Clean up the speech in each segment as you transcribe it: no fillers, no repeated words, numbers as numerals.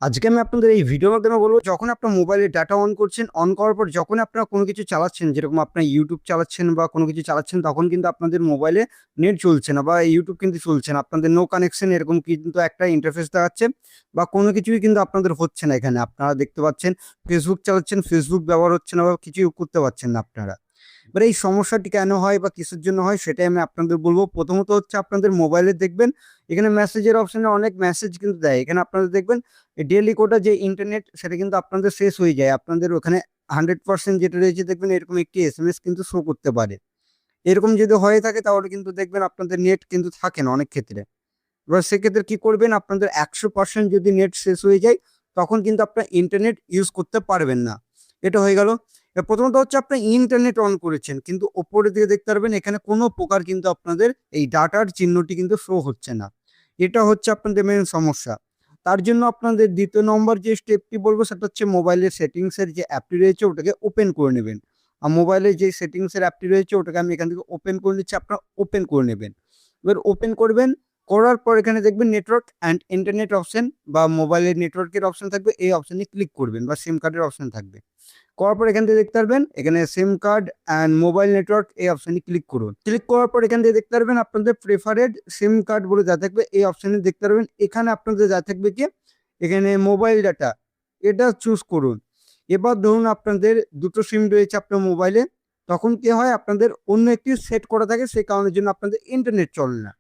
আজকে আমি আপনাদের এই ভিডিওর মাধ্যমে বলবো, যখন আপনার মোবাইলে ডাটা অন করছেন, অন করার পর যখন আপনারা কোনো কিছু চালাচ্ছেন, যেরকম আপনার ইউটিউব চালাচ্ছেন বা কোনো কিছু চালাচ্ছেন, তখন কিন্তু আপনাদের মোবাইলে নেট চলছে না বা ইউটিউব কিন্তু চলছে না, আপনাদের নো কানেকশন এরকম কিন্তু একটা ইন্টারফেস দেখাচ্ছে বা কোনো কিছুই কিন্তু আপনাদের হচ্ছে না। এখানে আপনারা দেখতে পাচ্ছেন ফেসবুক চালাচ্ছেন, ফেসবুক ব্যবহার হচ্ছে না বা কিছুই করতে পারছেন না আপনারা। এবার এই সমস্যাটি কেন হয় বা কিসের জন্য হয় সেটাই আমি আপনাদের বলবো। প্রথমত হচ্ছে আপনাদের মোবাইলে দেখবেন এখানে মেসেজের অপশনে অনেক মেসেজ কিন্তু দেয়। এখানে আপনারা দেখবেন ডেইলি কোটা যে ইন্টারনেট সেটা কিন্তু আপনাদের শেষ হয়ে যায়। আপনাদের ওখানে 100% যেটা রয়েছে দেখবেন এরকম একটি এসএমএস কিন্তু শো করতে পারে। এরকম যদি হয়ে থাকে তাহলে কিন্তু দেখবেন আপনাদের নেট কিন্তু থাকে না অনেক ক্ষেত্রে। এবার সেক্ষেত্রে কি করবেন, আপনাদের 100% যদি নেট শেষ হয়ে যায় তখন কিন্তু আপনার ইন্টারনেট ইউজ করতে পারবেন না। এটা হয়ে গেল। এবার প্রথমত হচ্ছে আপনি ইন্টারনেট অন করেছেন কিন্তু ওপরের দিকে দেখতে পারবেন এখানে কোনো প্রকার কিন্তু আপনাদের এই ডাটার চিহ্নটি কিন্তু শো হচ্ছে না। এটা হচ্ছে আপনাদের মেন সমস্যা। তার জন্য আপনাদের দ্বিতীয় নম্বর যে স্টেপটি বলবো সেটা হচ্ছে মোবাইলের সেটিংসের যে অ্যাপটি রয়েছে ওটাকে ওপেন করে নেবেন। আর মোবাইলের যে সেটিংসের অ্যাপটি রয়েছে ওটাকে আমি এখান থেকে ওপেন করে নিচ্ছি, আপনারা ওপেন করে নেবেন। এবার ওপেন করবেন, করার পর এখানে দেখবেন নেটওয়ার্ক অ্যান্ড ইন্টারনেট অপশন বা মোবাইলের নেটওয়ার্কের অপশন থাকবে, এই অপশনে ক্লিক করবেন বা সিম কার্ডের অপশন থাকবে। করার পর এখান থেকে দেখতে পারবেন এখানে সিম কার্ড অ্যান্ড মোবাইল নেটওয়ার্ক এই অপশনে ক্লিক করুন। ক্লিক করার পর এখান থেকে দেখতে পারবেন আপনাদের প্রেফারেড সিম কার্ড বলে যা থাকবে এই অপশনে দেখতে পারবেন। এখানে আপনাদের যা থাকবে কি এখানে মোবাইল ডাটা, এটা চুজ করুন। এবার ধরুন আপনাদের দুটো সিম রয়েছে আপনার মোবাইলে, তখন কি হয় আপনাদের অন্য একটি সেট করা থাকে, সেই কারণের জন্য আপনাদের ইন্টারনেট চলে না।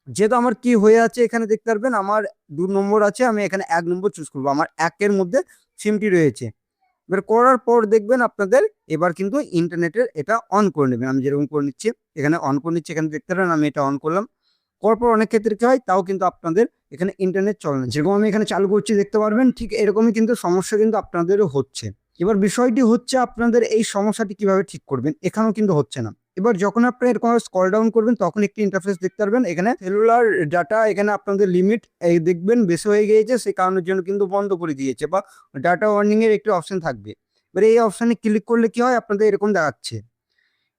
যেহেতু আমার কি হয়ে আছে এখানে দেখতে পারবেন আমার 2 নম্বর আছে, আমি এখানে 1 নম্বর চুজ করবো, আমার 1 এর মধ্যে সিমটি রয়েছে। এবার করার পর দেখবেন আপনাদের এবার কিন্তু ইন্টারনেটের এটা অন করে নেবেন। আমি যেরকম করে নিচ্ছি এখানে অন করে নিচ্ছি, এখানে দেখতে পারেন আমি এটা অন করলাম। করার পর অনেক ক্ষেত্রে কি হয় তাও কিন্তু আপনাদের এখানে ইন্টারনেট চলে না। যেরকম আমি এখানে চালু করছি দেখতে পারবেন ঠিক এরকমই কিন্তু সমস্যা কিন্তু আপনাদেরও হচ্ছে। এবার বিষয়টি হচ্ছে আপনাদের এই সমস্যাটি কিভাবে ঠিক করবেন, এখানেও কিন্তু হচ্ছে না। এবার যখন আপনি এরকম স্ক্রল ডাউন করবেন তখন একটি ইন্টারফেস দেখতে পারবেন এখানে সেলুলার ডাটা, এখানে আপনাদের লিমিট এই দেখবেন বেশি হয়ে গিয়েছে, সেই কারণের জন্য কিন্তু বন্ধ করে দিয়েছে বা ডাটা ওয়ার্নিং এর একটি অপশন থাকবে। এবার এই অপশনে ক্লিক করলে কি হয় আপনাদের এরকম দেখাচ্ছে।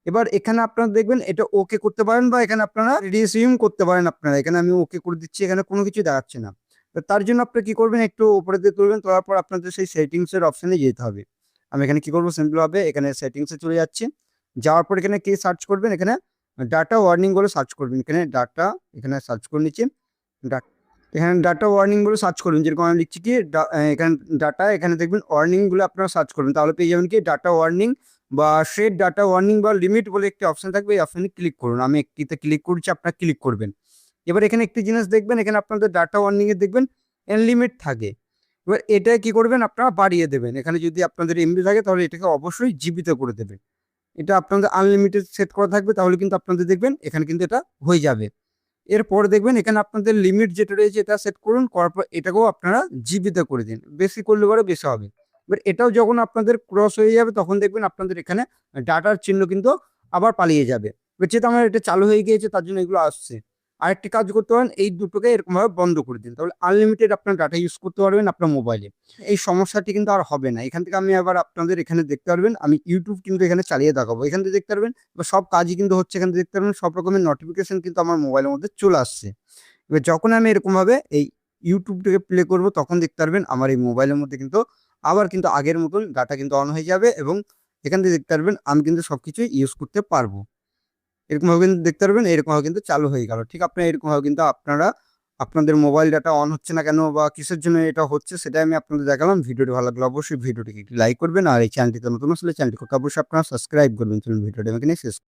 এবার এখানে আপনারা দেখবেন এটা ওকে করতে পারেন বা এখানে আপনারা রিসিউম করতে পারেন। আপনারা এখানে আমি ওকে করে দিচ্ছি, এখানে কোনো কিছু দেখাচ্ছে না। তো তার জন্য আপনি কি করবেন, একটু উপরে দিয়ে তুলবেন, তোলার পর আপনাদের সেই সেটিংস এর অপশনে যেতে হবে। আমি এখানে কি করবো, সিম্পল ভাবে এখানে সেটিংসে চলে যাচ্ছি। যাওয়ার পর এখানে কি সার্চ করবেন, এখানে ডাটা ওয়ার্নিং বলে সার্চ করবেন। এখানে ডাটা, এখানে সার্চ করে নিচ্ছি এখানে ডাটা ওয়ার্নিং বলে সার্চ করুন। যেরকম আমি লিখছি কি এখানে ডাটা, এখানে দেখবেন ওয়ার্নিং গুলো আপনারা সার্চ করবেন, তাহলে পেয়ে যাবেন কি ডাটা ওয়ার্নিং বা সেট ডাটা ওয়ার্নিং বা লিমিট বলে একটি অপশন থাকবে, এই অপশনে ক্লিক করুন। আমি একটিতে ক্লিক করছি, আপনারা ক্লিক করবেন। এবার এখানে একটি জিনিস দেখবেন, এখানে আপনাদের ডাটা ওয়ার্নিং এ দেখবেন লিমিট থাকে। এবার এটা কি করবেন, আপনারা বাড়িয়ে দেবেন। এখানে যদি আপনাদের এমবি থাকে তাহলে এটাকে অবশ্যই জিবিতে করে দেবেন। এটা আপনাদের আনলিমিটেড সেট করা থাকবে, তাহলে কিন্তু আপনাদের দেখবেন এখানে কিন্তু এটা হয়ে যাবে। এরপর দেখবেন এখানে আপনাদের লিমিট যেটা রয়েছে এটা সেট করুন, করার পর এটাকেও আপনারা জিবিতে করে দিন, বেশি করলে পরে বেশি হবে। এবার এটাও যখন আপনাদের ক্রস হয়ে যাবে তখন দেখবেন আপনাদের এখানে ডাটার চিহ্ন কিন্তু আবার পালিয়ে যাবে। এবার যেহেতু আমার এটা চালু হয়ে গিয়েছে তার জন্য এগুলো আসছে। আরেকটি কাজ করতে পারেন, এই দুটোকে এরকম ভাবে বন্ধ করে দিন, তাহলে আনলিমিটেড আপনার ডাটা ইউজ করতে পারবেন আপনার মোবাইলে। এই সমস্যাটি কিন্তু আর হবে না। এখান থেকে আমি আবার আপনাদের এখানে দেখতে পারবেন আমি ইউটিউব কিন্তু এখানে চালিয়ে দেখাবো, এখান থেকে দেখতে পারবেন বা সব কাজই কিন্তু হচ্ছে। এখানে দেখতে পারবেন সব রকমের নোটিফিকেশন কিন্তু আমার মোবাইলের মধ্যে চলে আসছে। এবার যখন আমি এরকম ভাবে এই ইউটিউবটাকে প্লে করব তখন দেখতে পারবেন আমার এই মোবাইলের মধ্যে কিন্তু আবার কিন্তু আগের মতন ডাটা কিন্তু অন হয়ে যাবে এবং এখান থেকে দেখতে পারবেন আমি কিন্তু সবকিছুই ইউজ করতে পারবো। এরকম ভাবে কিন্তু দেখতে পারবেন এরকম ভাবে কিন্তু চালু হয়ে গেল। ঠিক আপনার এরকম ভাবে কিন্তু আপনারা আপনাদের মোবাইল ডাটা অন হচ্ছে না কেন বা কিসের জন্য এটা হচ্ছে সেটাই আমি আপনাদের দেখালাম। ভিডিওটি ভালো লাগলে অবশ্যই ভিডিওটিকে একটি লাইক করবেন, আর এই চ্যানেলটিতে নতুন আসলে চ্যানেলটিকে অবশ্যই আপনারা সাবস্ক্রাইব করবেন। চলুন ভিডিওটি আমি এখানে শেষ